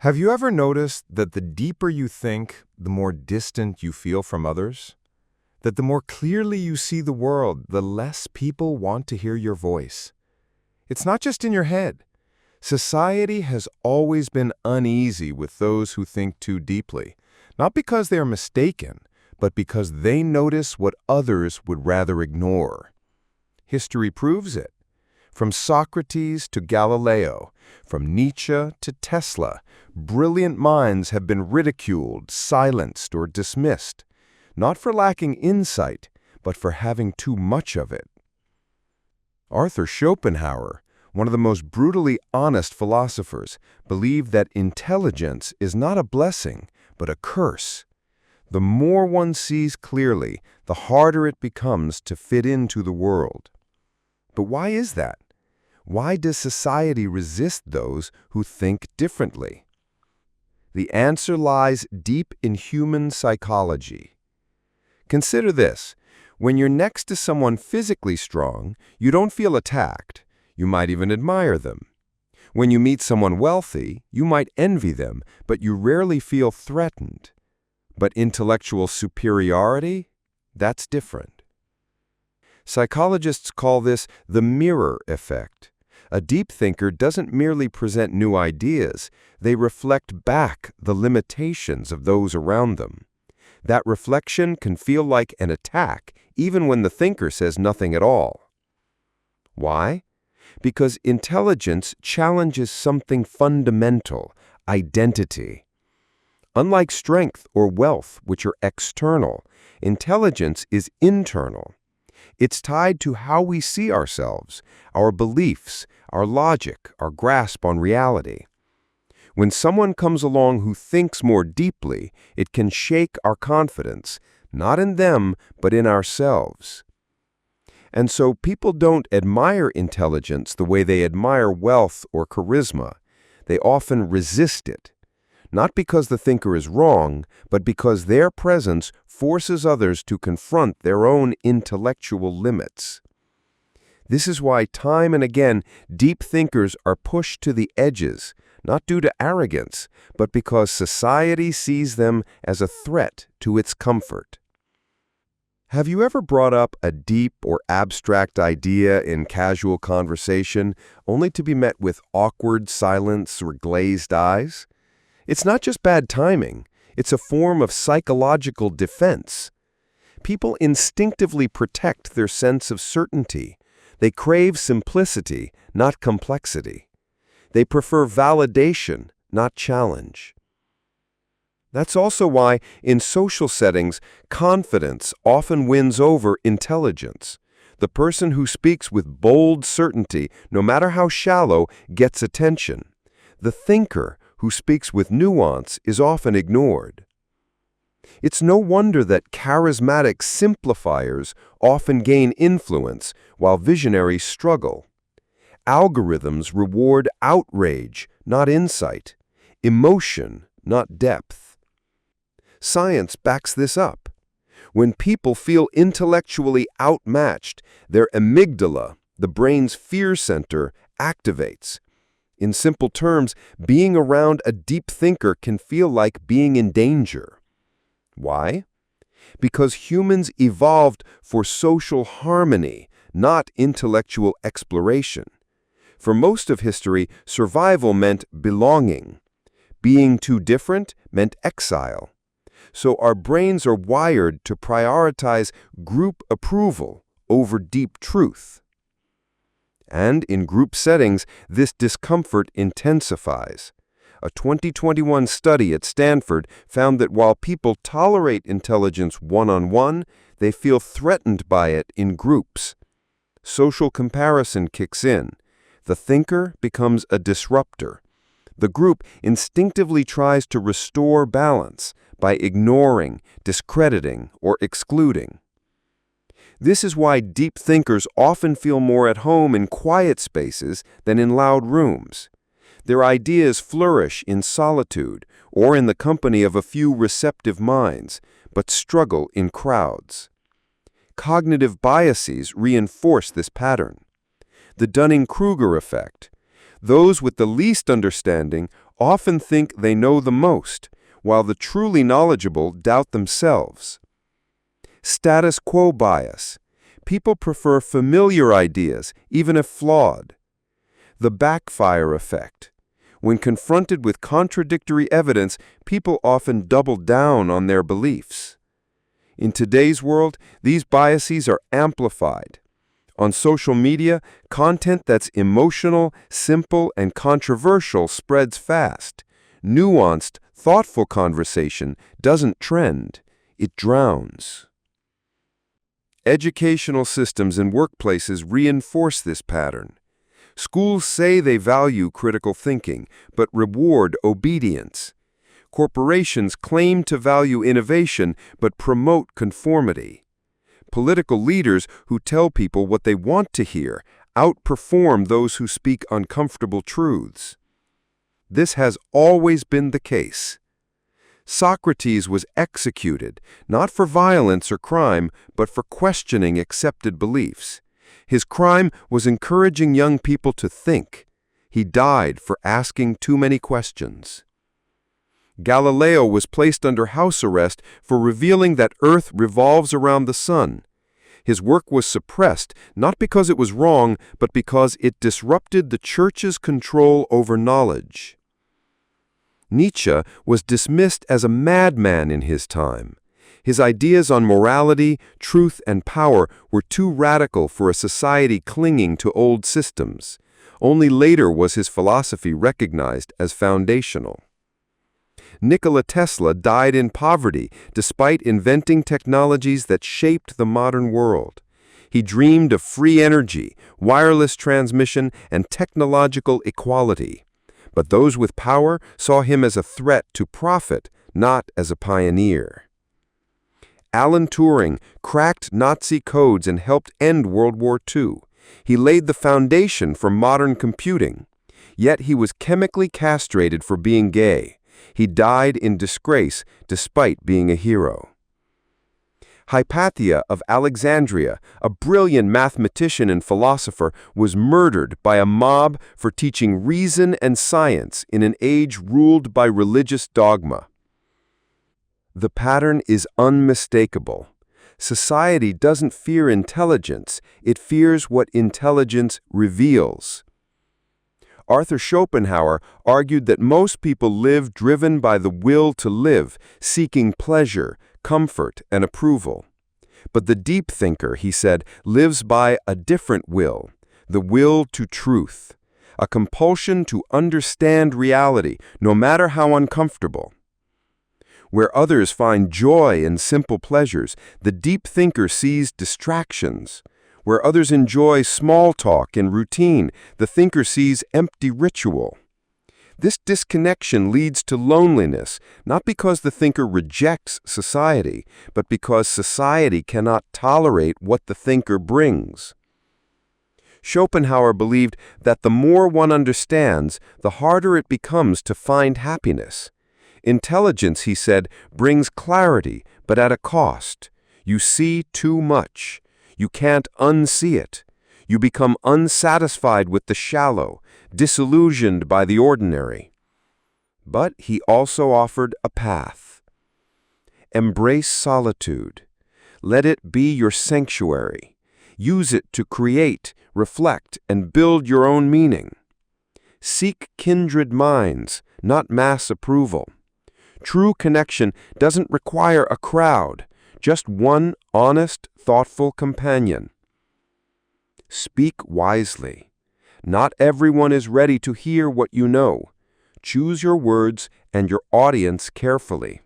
Have you ever noticed that the deeper you think, the more distant you feel from others? That the more clearly you see the world, the less people want to hear your voice? It's not just in your head. Society has always been uneasy with those who think too deeply, not because they are mistaken, but because they notice what others would rather ignore. History proves it. From Socrates to Galileo, from Nietzsche to Tesla, brilliant minds have been ridiculed, silenced, or dismissed, not for lacking insight, but for having too much of it. Arthur Schopenhauer, one of the most brutally honest philosophers, believed that intelligence is not a blessing, but a curse. The more one sees clearly, the harder it becomes to fit into the world. But why is that? Why does society resist those who think differently? The answer lies deep in human psychology. Consider this. When you're next to someone physically strong, you don't feel attacked. You might even admire them. When you meet someone wealthy, you might envy them, but you rarely feel threatened. But intellectual superiority? That's different. Psychologists call this the mirror effect. A deep thinker doesn't merely present new ideas, they reflect back the limitations of those around them. That reflection can feel like an attack, even when the thinker says nothing at all. Why? Because intelligence challenges something fundamental, identity. Unlike strength or wealth, which are external, intelligence is internal. It's tied to how we see ourselves, our beliefs, our logic, our grasp on reality. When someone comes along who thinks more deeply, it can shake our confidence, not in them, but in ourselves. And so people don't admire intelligence the way they admire wealth or charisma. They often resist it. Not because the thinker is wrong, but because their presence forces others to confront their own intellectual limits. This is why time and again deep thinkers are pushed to the edges, not due to arrogance, but because society sees them as a threat to its comfort. Have you ever brought up a deep or abstract idea in casual conversation only to be met with awkward silence or glazed eyes? It's not just bad timing, it's a form of psychological defense. People instinctively protect their sense of certainty. They crave simplicity, not complexity. They prefer validation, not challenge. That's also why, in social settings, confidence often wins over intelligence. The person who speaks with bold certainty, no matter how shallow, gets attention. The thinker who speaks with nuance is often ignored. It's no wonder that charismatic simplifiers often gain influence while visionaries struggle. Algorithms reward outrage, not insight, emotion, not depth. Science backs this up. When people feel intellectually outmatched, their amygdala, the brain's fear center, activates. In simple terms, being around a deep thinker can feel like being in danger. Why? Because humans evolved for social harmony, not intellectual exploration. For most of history, survival meant belonging. Being too different meant exile. So our brains are wired to prioritize group approval over deep truth. And in group settings, this discomfort intensifies. A 2021 study at Stanford found that while people tolerate intelligence one-on-one, they feel threatened by it in groups. Social comparison kicks in. The thinker becomes a disruptor. The group instinctively tries to restore balance by ignoring, discrediting, or excluding. This is why deep thinkers often feel more at home in quiet spaces than in loud rooms. Their ideas flourish in solitude or in the company of a few receptive minds, but struggle in crowds. Cognitive biases reinforce this pattern. The Dunning-Kruger effect. Those with the least understanding often think they know the most, while the truly knowledgeable doubt themselves. Status quo bias. People prefer familiar ideas, even if flawed. The backfire effect. When confronted with contradictory evidence, people often double down on their beliefs. In today's world, these biases are amplified. On social media, content that's emotional, simple, and controversial spreads fast. Nuanced, thoughtful conversation doesn't trend, it drowns. Educational systems and workplaces reinforce this pattern. Schools say they value critical thinking, but reward obedience. Corporations claim to value innovation, but promote conformity. Political leaders who tell people what they want to hear outperform those who speak uncomfortable truths. This has always been the case. Socrates was executed, not for violence or crime, but for questioning accepted beliefs. His crime was encouraging young people to think. He died for asking too many questions. Galileo was placed under house arrest for revealing that Earth revolves around the sun. His work was suppressed, not because it was wrong, but because it disrupted the Church's control over knowledge. Nietzsche was dismissed as a madman in his time. His ideas on morality, truth, and power were too radical for a society clinging to old systems. Only later was his philosophy recognized as foundational. Nikola Tesla died in poverty despite inventing technologies that shaped the modern world. He dreamed of free energy, wireless transmission, and technological equality. But those with power saw him as a threat to profit, not as a pioneer. Alan Turing cracked Nazi codes and helped end World War II. He laid the foundation for modern computing. Yet he was chemically castrated for being gay. He died in disgrace despite being a hero. Hypatia of Alexandria, a brilliant mathematician and philosopher, was murdered by a mob for teaching reason and science in an age ruled by religious dogma. The pattern is unmistakable. Society doesn't fear intelligence, it fears what intelligence reveals. Arthur Schopenhauer argued that most people live driven by the will to live, seeking pleasure, comfort, and approval. But the deep thinker, he said, lives by a different will, the will to truth, a compulsion to understand reality, no matter how uncomfortable. Where others find joy in simple pleasures, the deep thinker sees distractions. Where others enjoy small talk and routine, the thinker sees empty ritual. This disconnection leads to loneliness, not because the thinker rejects society, but because society cannot tolerate what the thinker brings. Schopenhauer believed that the more one understands, the harder it becomes to find happiness. Intelligence, he said, brings clarity, but at a cost. You see too much. You can't unsee it. You become unsatisfied with the shallow, disillusioned by the ordinary. But he also offered a path. Embrace solitude. Let it be your sanctuary. Use it to create, reflect, and build your own meaning. Seek kindred minds, not mass approval. True connection doesn't require a crowd, just one honest, thoughtful companion. Speak wisely. Not everyone is ready to hear what you know. Choose your words and your audience carefully.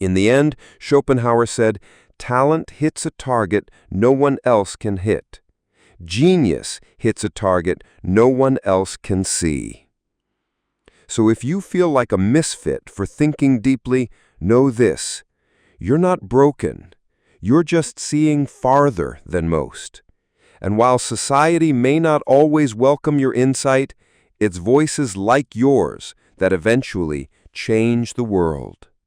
In the end, Schopenhauer said, talent hits a target no one else can hit. Genius hits a target no one else can see. So if you feel like a misfit for thinking deeply, know this. You're not broken. You're just seeing farther than most. And while society may not always welcome your insight, it's voices like yours that eventually change the world.